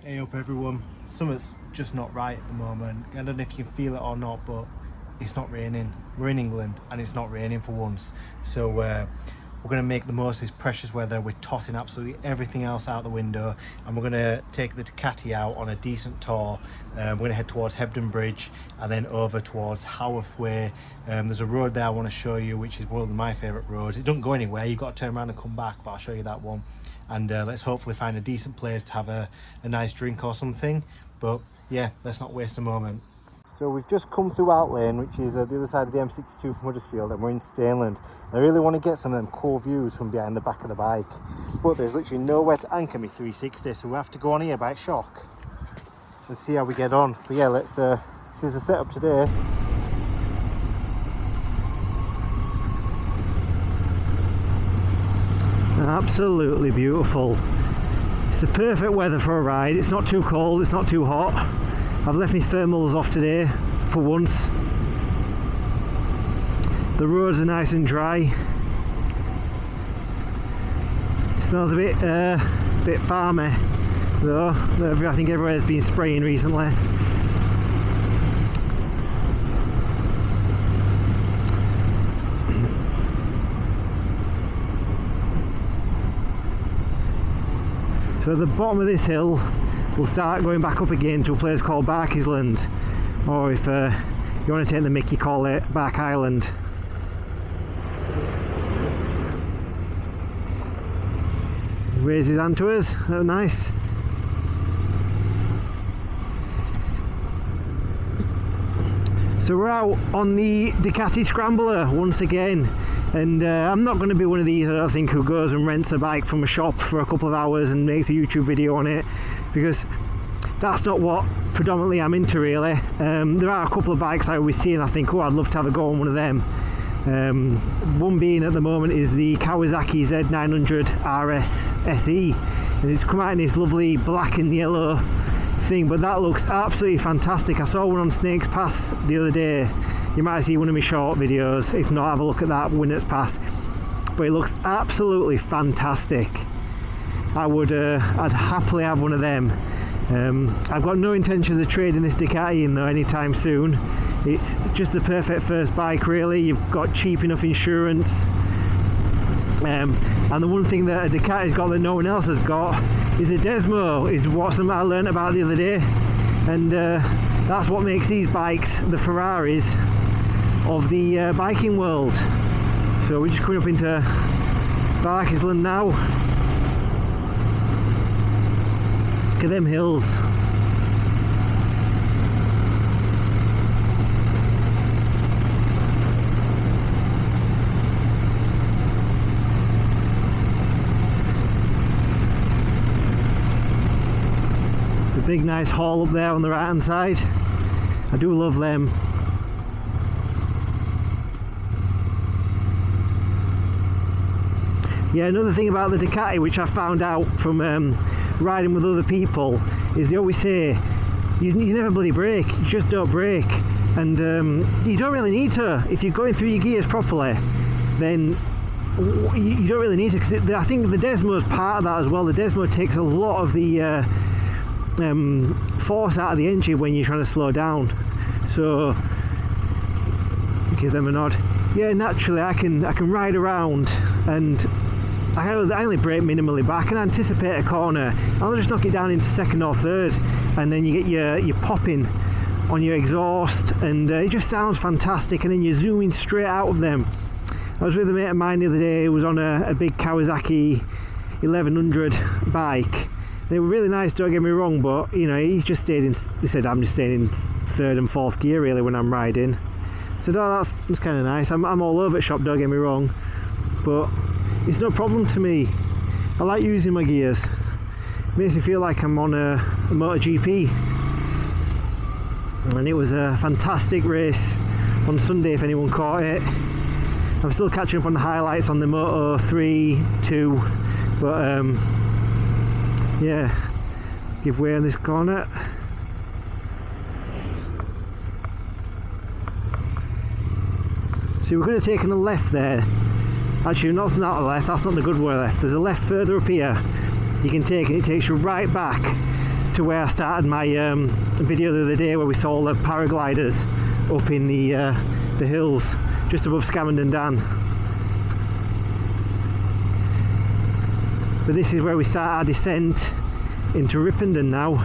Hey up everyone, something's just not right at the moment. I don't know if you can feel it or not, but it's not raining. We're in England and it's not raining for once. So we're going to make the most of this precious weather. We're tossing absolutely everything else out the window and we're going to take the Ducati out on a decent tour. We're going to head towards Hebden Bridge and then over towards Howarth Way. There's a road there I want to show you, which is one of my favourite roads. It doesn't go anywhere, you've got to turn around and come back, but I'll show you that one. And let's hopefully find a decent place to have a nice drink or something. But yeah, let's not waste a moment. So we've just come through Out Lane, which is the other side of the M62 from Huddersfield, and we're in Stainland. I really want to get some of them cool views from behind the back of the bike, but there's literally nowhere to anchor me 360, so we have to go on here by shock and see how we get on. But yeah, let's this is the setup today. Absolutely beautiful. It's the perfect weather for a ride. It's not too cold, it's not too hot. I've left my thermals off today for once. The roads are nice and dry. It smells a bit farmy though. I think everywhere's been spraying recently. So at the bottom of this hill, we'll start going back up again to a place called Barkisland, or if you want to take the mick, you call it Bark Island. Raise his hand to us, oh nice. So we're out on the Ducati Scrambler once again, and I'm not going to be one of these, I don't think, who goes and rents a bike from a shop for a couple of hours and makes a YouTube video on it, because that's not what predominantly I'm into really. There are a couple of bikes I always see and I think, oh, I'd love to have a go on one of them. One being at the moment is the Kawasaki Z900 RS SE, and it's come out in this lovely black and yellow thing, but that looks absolutely fantastic. I saw one on Snakes Pass the other day. You might see one of my short videos. If not, have a look at that, Winners Pass. But it looks absolutely fantastic. I'd happily have one of them. I've got no intentions of trading this Ducati in though anytime soon. It's just the perfect first bike really. You've got cheap enough insurance. And the one thing that a Ducati's got that no one else has got is a Desmo, is what I learned about the other day. And that's what makes these bikes the Ferraris of the biking world. So we're just coming up into Barkisland now. Look at them hills. Big nice hall up there on the right hand side. I do love them. Yeah, another thing about the Ducati which I found out from riding with other people is they always say you never bloody brake, you just don't brake, and you don't really need to. If you're going through your gears properly, then you don't really need to, because I think the Desmo is part of that as well. The Desmo takes a lot of the force out of the engine when you're trying to slow down, so give them a nod. Yeah, naturally I can ride around, and I only brake minimally, but I can anticipate a corner. I'll just knock it down into second or third, and then you get your popping on your exhaust, and it just sounds fantastic, and then you're zooming straight out of them. I was with a mate of mine the other day who was on a big Kawasaki 1100 bike. They were really nice, don't get me wrong, but you know, he said I'm just staying in third and fourth gear really when I'm riding. I said, oh, that's kind of nice. I'm all over at shop, don't get me wrong, but it's no problem to me. I like using my gears. It makes me feel like I'm on a MotoGP. And it was a fantastic race on Sunday if anyone caught it. I'm still catching up on the highlights on the Moto 3, 2, but yeah, give way on this corner. So we're going to take a left there. Actually, not a left, that's not the good way left. There's a left further up here you can take, and it takes you right back to where I started my video the other day, where we saw all the paragliders up in the hills just above Scrambler Dan. But this is where we start our descent into Rippondon now.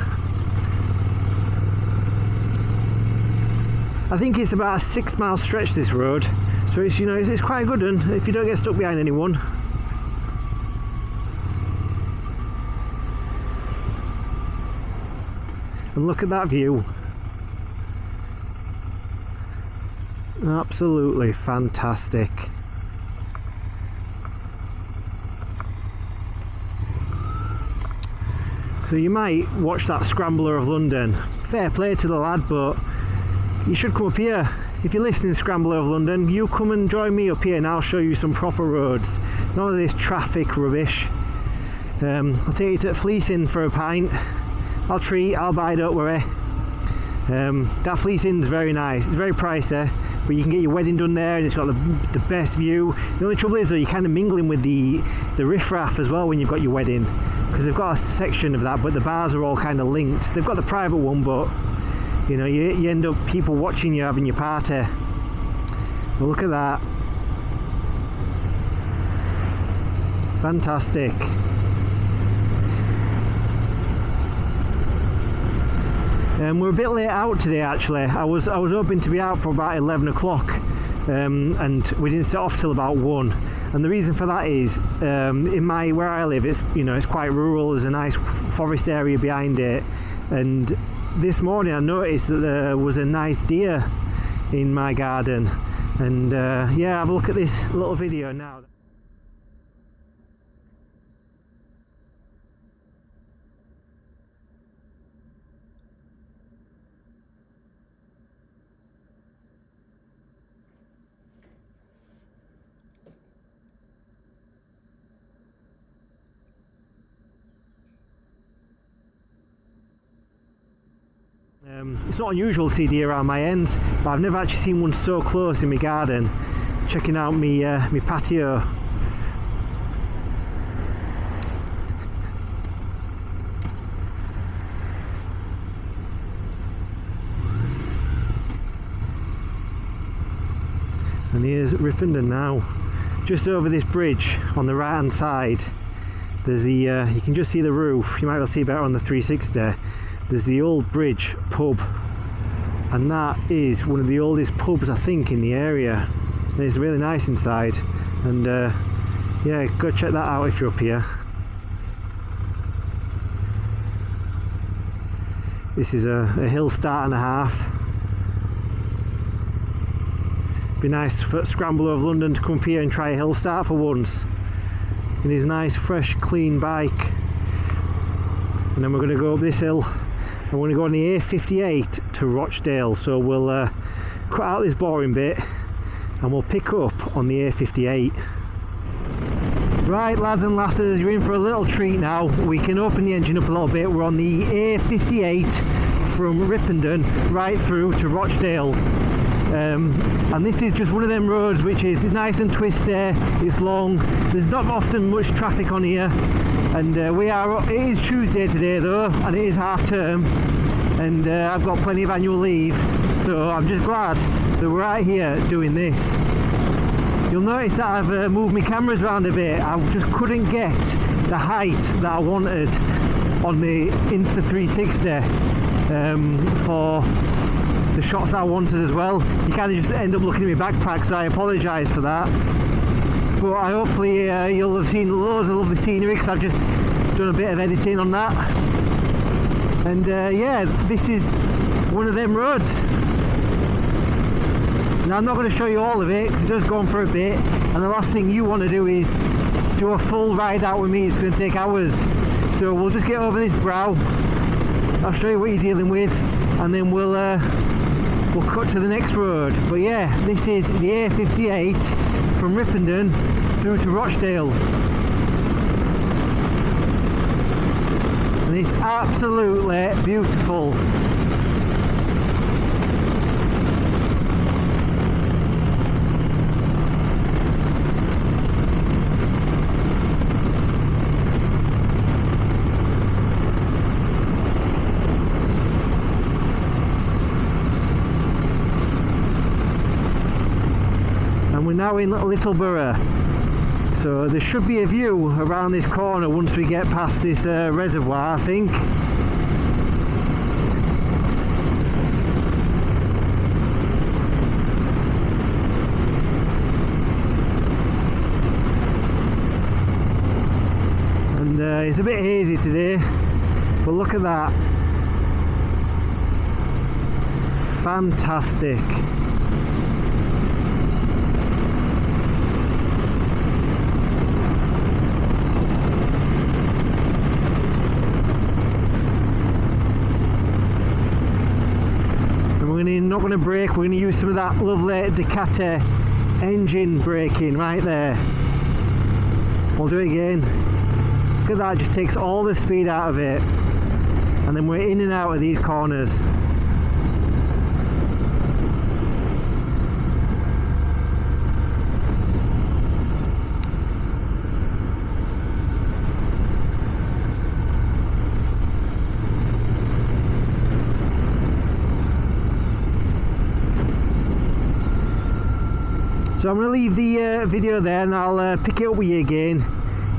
I think it's about a 6-mile stretch, this road, so it's, you know, it's quite a good one if you don't get stuck behind anyone. And look at that view. Absolutely fantastic. So you might watch that Scrambler of London. Fair play to the lad, but you should come up here. If you're listening to Scrambler of London, you come and join me up here and I'll show you some proper roads. None of this traffic rubbish. I'll take you to Fleecing for a pint. I'll treat, I'll buy, don't worry. That Fleecing's very nice. It's very pricey, but you can get your wedding done there and it's got the best view. The only trouble is though, you're kind of mingling with the riffraff as well when you've got your wedding, because they've got a section of that, but the bars are all kind of linked. They've got the private one, but you know, you end up people watching you having your party. But look at that. Fantastic. We're a bit late out today actually. I was hoping to be out for about 11 o'clock and we didn't set off till about 1. And the reason for that is where I live, it's, you know, it's quite rural. There's a nice forest area behind it, and this morning I noticed that there was a nice deer in my garden, and yeah, have a look at this little video now. It's not unusual to see deer around my ends, but I've never actually seen one so close in my garden, checking out my patio. And here's Rippondon now. Just over this bridge on the right hand side, there's the you can just see the roof. You might be able to see better on the 360. There's the Old Bridge pub, and that is one of the oldest pubs I think in the area, and it's really nice inside. And yeah, go check that out if you're up here. This is a hill start and a half. Be nice for Scrambler of London to come up here and try a hill start for once in his nice fresh clean bike. And then we're going to go up this hill. I'm going to go on the A58 to Rochdale, so we'll cut out this boring bit and we'll pick up on the A58. Right lads and lasses, you're in for a little treat now. We can open the engine up a little bit. We're on the A58 from Rippondon right through to Rochdale. And this is just one of them roads which is nice and twisty, it's long, there's not often much traffic on here, and it is Tuesday today though, and it is half term, and I've got plenty of annual leave, so I'm just glad that we're out here doing this. You'll notice that I've moved my cameras around a bit. I just couldn't get the height that I wanted on the Insta360 for the shots I wanted as well. You kind of just end up looking at my backpack, so I apologise for that. But hopefully you'll have seen loads of lovely scenery, because I've just done a bit of editing on that. And yeah, this is one of them roads. Now I'm not going to show you all of it because it does go on for a bit, and the last thing you want to do is do a full ride out with me. It's going to take hours, so we'll just get over this brow. I'll show you what you're dealing with, and then we'll cut to the next road. But yeah, this is the A58 from Rippondon through to Rochdale, and it's absolutely beautiful. we're now in Littleborough. So there should be a view around this corner once we get past this reservoir, I think. And it's a bit hazy today, but look at that. Fantastic. Not going to brake, we're going to use some of that lovely Ducati engine braking right there. We'll do it again. Look at that, just takes all the speed out of it. And then we're in and out of these corners. So I'm going to leave the video there, and I'll pick it up with you again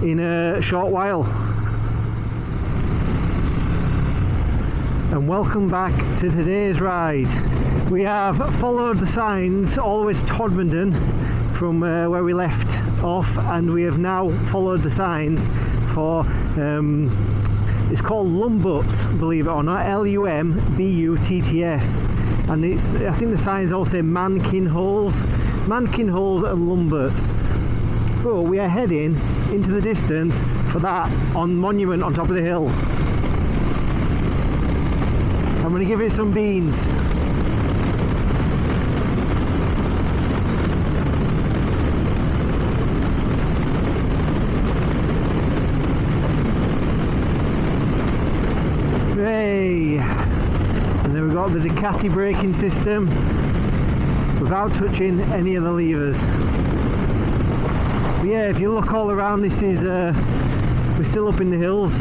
in a short while. And welcome back to today's ride. We have followed the signs all the way to Todmorden from where we left off, and we have now followed the signs for it's called Lambutts, believe it or not, Lumbutts, and it's, I think the signs all say Mankin Holes and Lambutts. But we are heading into the distance for that on monument on top of the hill. I'm going to give it some beans. Hey! And then we've got the Ducati braking system without touching any of the levers. But yeah, if you look all around, this is we're still up in the hills.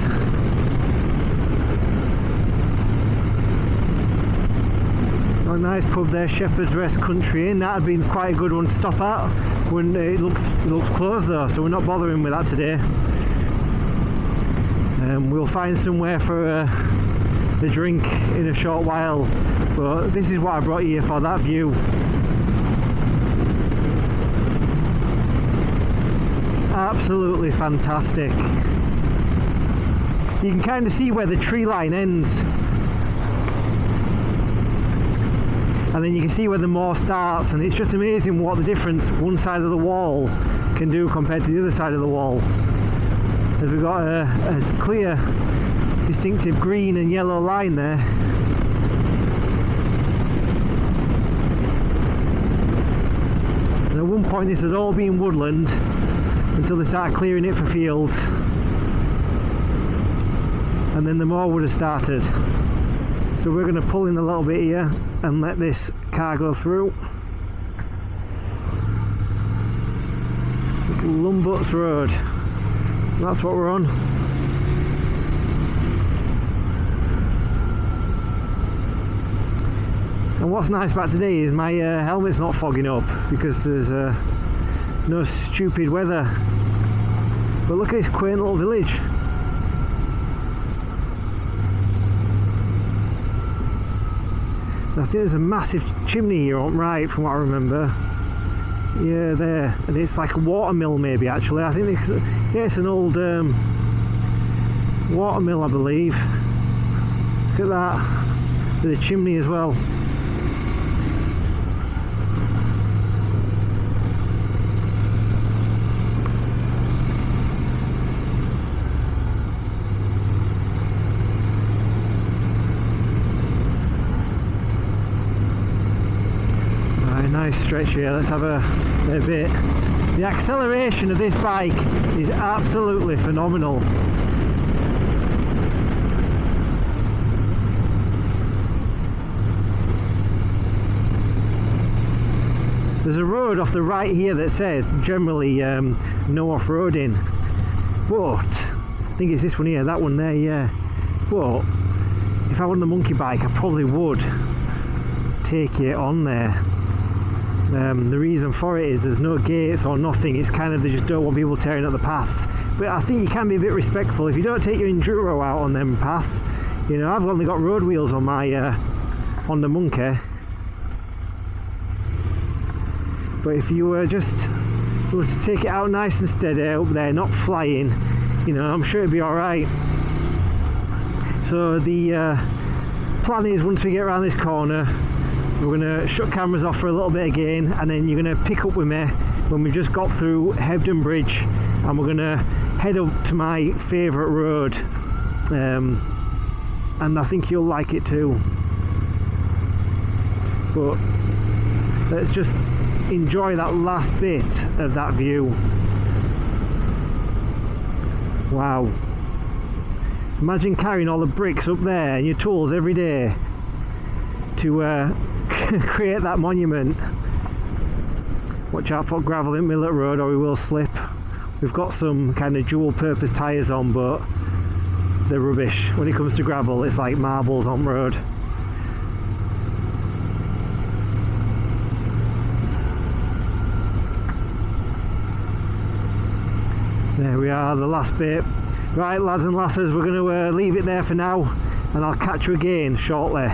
Got a nice pub there, Shepherd's Rest Country Inn. That'd been quite a good one to stop at. When it looks closed though, so we're not bothering with that today. We'll find somewhere for the drink in a short while, but this is what I brought you here for, that view. Absolutely fantastic. You can kind of see where the tree line ends, and then you can see where the moor starts, and it's just amazing what the difference one side of the wall can do compared to the other side of the wall. As we've got a clear distinctive green and yellow line there. And at one point this had all been woodland until they started clearing it for fields, and then the moor would have started. So we're going to pull in a little bit here and let this car go through. Lambutts Road, that's what we're on. And what's nice about today is my helmet's not fogging up because there's no stupid weather. But look at this quaint little village. I think there's a massive chimney here on right, from what I remember. Yeah, there, and it's like a watermill maybe actually. I think yeah, it's an old watermill, I believe. Look at that, with a chimney as well. Nice stretch here, let's have a bit. The acceleration of this bike is absolutely phenomenal. There's a road off the right here that says generally no off-roading, but I think it's this one here, that one there, yeah. But if I were on the monkey bike I probably would take it on there. The reason for it is there's no gates or nothing. It's kind of, they just don't want people tearing up the paths. But I think you can be a bit respectful. If you don't take your enduro out on them paths, you know, I've only got road wheels on my on the Monkey. But if you were just to take it out nice and steady up there, not flying, you know, I'm sure it'd be alright. So the plan is, once we get around this corner, we're going to shut cameras off for a little bit again, and then you're going to pick up with me when we've just got through Hebden Bridge, and we're going to head up to my favourite road, and I think you'll like it too. But let's just enjoy that last bit of that view. Wow. Imagine carrying all the bricks up there and your tools every day to create that monument. Watch out for gravel in the middle of the road or we will slip. We've got some kind of dual purpose tyres on, but they're rubbish. When it comes to gravel, it's like marbles on road. There we are, the last bit. Right, lads and lasses, we're going to leave it there for now, and I'll catch you again shortly.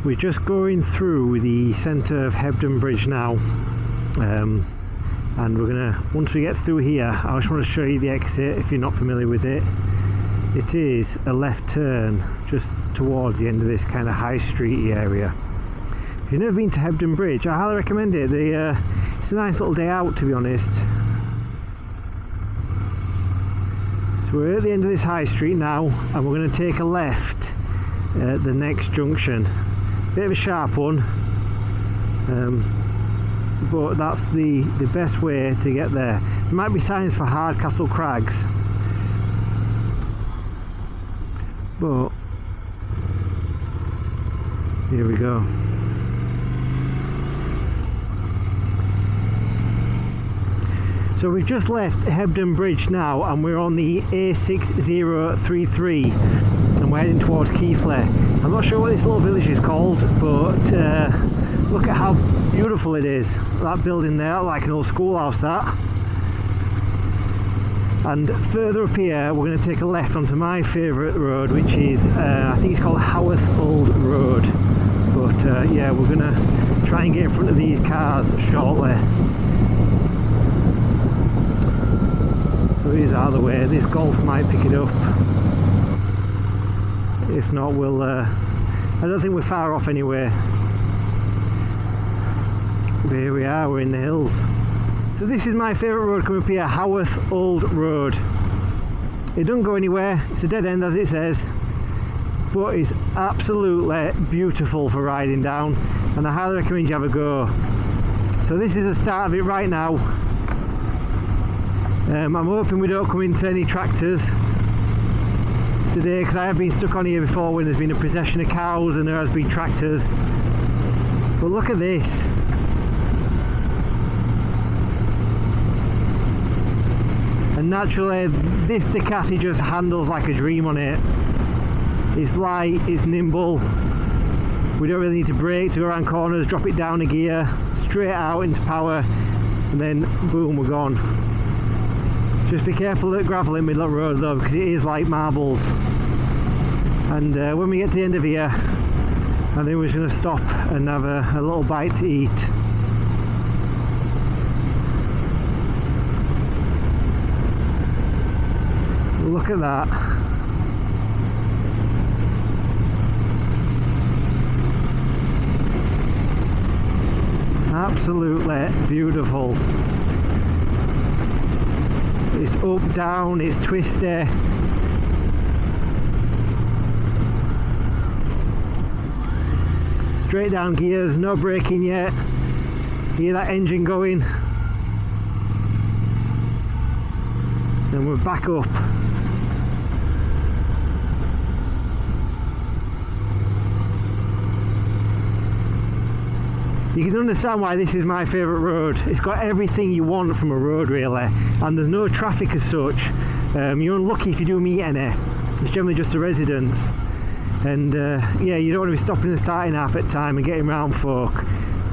We're just going through the centre of Hebden Bridge now, and we're going to, once we get through here, I just want to show you the exit if you're not familiar with it. It is a left turn just towards the end of this kind of high street area. If you've never been to Hebden Bridge, I highly recommend it. It's a nice little day out, to be honest. So we're at the end of this high street now, and we're going to take a left at the next junction. Bit of a sharp one, but that's the best way to get there. There might be signs for Hardcastle Crags, but here we go. So we've just left Hebden Bridge now, and we're on the A6033, and we're heading towards Keighley. I'm not sure what this little village is called, but look at how beautiful it is. That building there, like an old schoolhouse, that. And further up here, we're going to take a left onto my favourite road, which is, I think it's called Howarth Old Road. But yeah, we're going to try and get in front of these cars shortly. So it is out of the way. This Golf might pick it up. If not, we'll I don't think we're far off anyway. But here we are, we're in the hills. So this is my favourite road coming up here, Howarth Old Road. It doesn't go anywhere, it's a dead end as it says, but it's absolutely beautiful for riding down, and I highly recommend you have a go. So this is the start of it right now. I'm hoping we don't come into any tractors today, because I have been stuck on here before when there's been a procession of cows and there has been tractors. But look at this. And naturally this Ducati just handles like a dream on it. It's light, it's nimble, we don't really need to brake to go around corners, drop it down a gear, straight out into power, and then boom, we're gone. Just be careful at gravel in the middle of the road though, because it is like marbles. And when we get to the end of here, I think we're just going to stop and have a little bite to eat. Look at that. Absolutely beautiful. It's up, down, it's twisty. Straight down gears, no braking yet. Hear that engine going. And we're back up. You can understand why this is my favourite road. It's got everything you want from a road really, and there's no traffic as such. You're unlucky if you do meet any. It's generally just a residence. And yeah, you don't want to be stopping and starting half at time and getting round folk.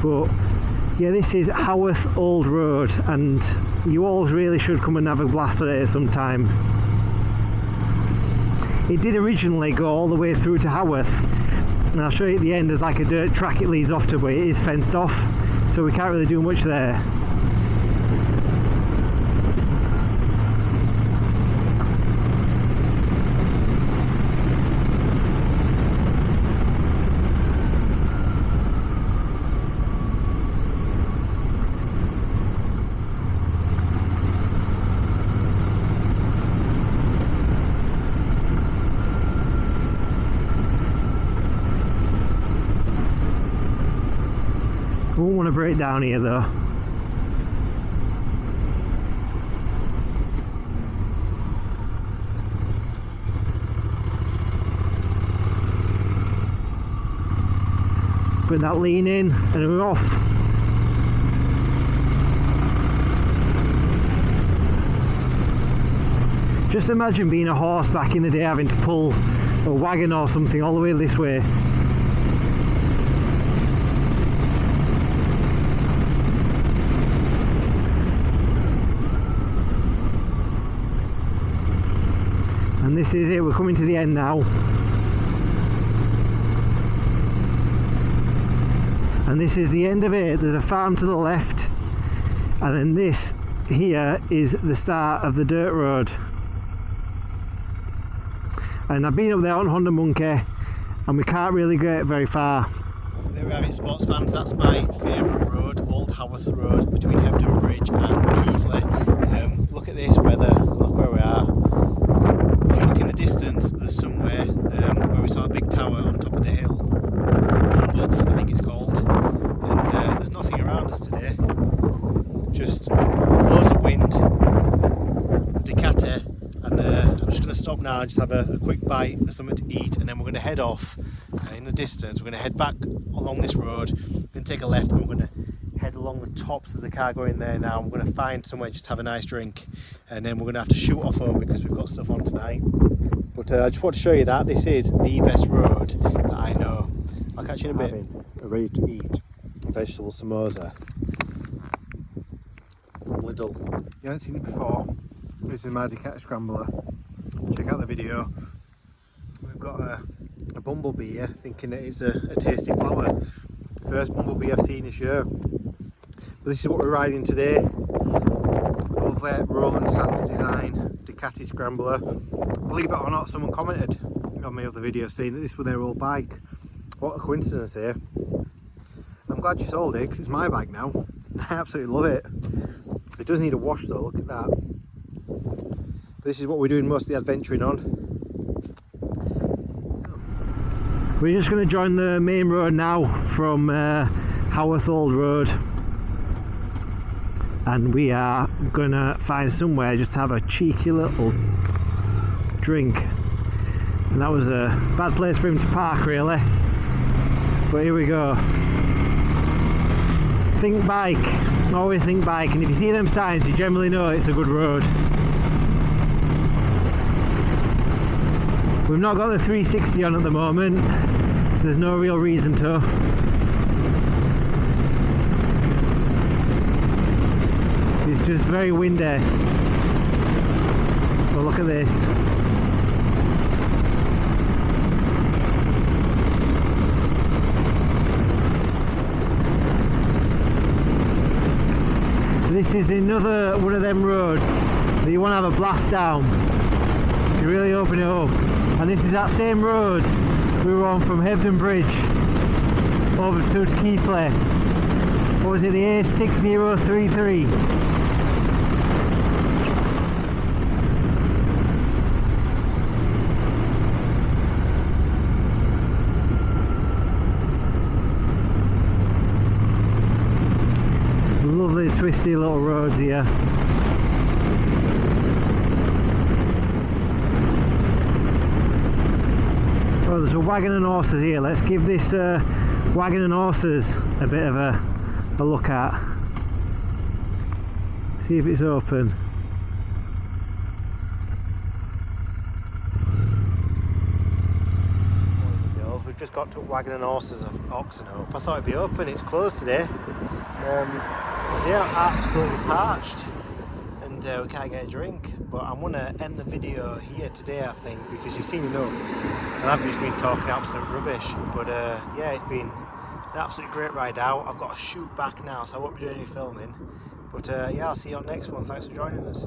But yeah, this is Howarth Old Road, and you all really should come and have a blast at it sometime. It did originally go all the way through to Howarth, and I'll show you at the end. There's like a dirt track it leads off to, but it is fenced off, so we can't really do much there. I won't want to break down here though. Put that lean in and we're off. Just imagine being a horse back in the day, having to pull a wagon or something all the way this way. And this is it, we're coming to the end now. And this is the end of it. There's a farm to the left, and then this here is the start of the dirt road. And I've been up there on Honda Monkey, and we can't really get very far. So there we have it, sports fans. That's my favourite road, Old Howarth Road, between Hebden Bridge and Keighley. Look at this weather, look where we are. If you look in the distance, there's somewhere where we saw a big tower on top of the hill, Lambutts I think it's called, and there's nothing around us today, just loads of wind, the Ducati, and I'm just going to stop now and just have a quick bite of something to eat, and then we're going to head off in the distance. We're going to head back along this road, we're going to take a left, and we're going to head along the tops. There's a car going there now. We're going to find somewhere just to have a nice drink, and then we're going to have to shoot off home because we've got stuff on tonight. But I just want to show you that this is the best road that I know. I'll catch you in a bit. A ready to eat vegetable samosa from Lidl. You haven't seen it before. This is my Ducati Scrambler. Check out the video. We've got a bumblebee here, thinking that it's a tasty flower. First bumblebee I've seen this year. But this is what we're riding today. Lovely Roland Sands design Ducati Scrambler. Believe it or not, someone commented on my other video saying that this was their old bike. What a coincidence here. I'm glad you sold it because it's my bike now. I absolutely love it. It does need a wash though, look at that. But this is what we're doing most of the adventuring on. We're just going to join the main road now from Howarth Old Road, and we are going to find somewhere just to have a cheeky little drink. And that was a bad place for him to park really, but here we go. Think bike, always think bike, and if you see them signs you generally know it's a good road. We've not got the 360 on at the moment, so there's no real reason to. It's just very windy. But look at this. This is another one of them roads that you want to have a blast down. You really open it up. And this is that same road we were on from Hebden Bridge over to Keighley. What was it, the A6033? Lovely twisty little roads here. Oh, there's a wagon and horses here. Let's give this wagon and horses a bit of a look at. See if it's open. Boys and girls, We've just got to Wagon and Horses of Oxenhope. I thought it'd be open, it's closed today. So yeah, absolutely parched and we can't get a drink. But I'm going to end the video here today, I think, because you've seen enough. And I've just been talking absolute rubbish. But yeah, it's been an absolutely great ride out. I've got to shoot back now, so I won't be doing any filming. But yeah, I'll see you on the next one. Thanks for joining us.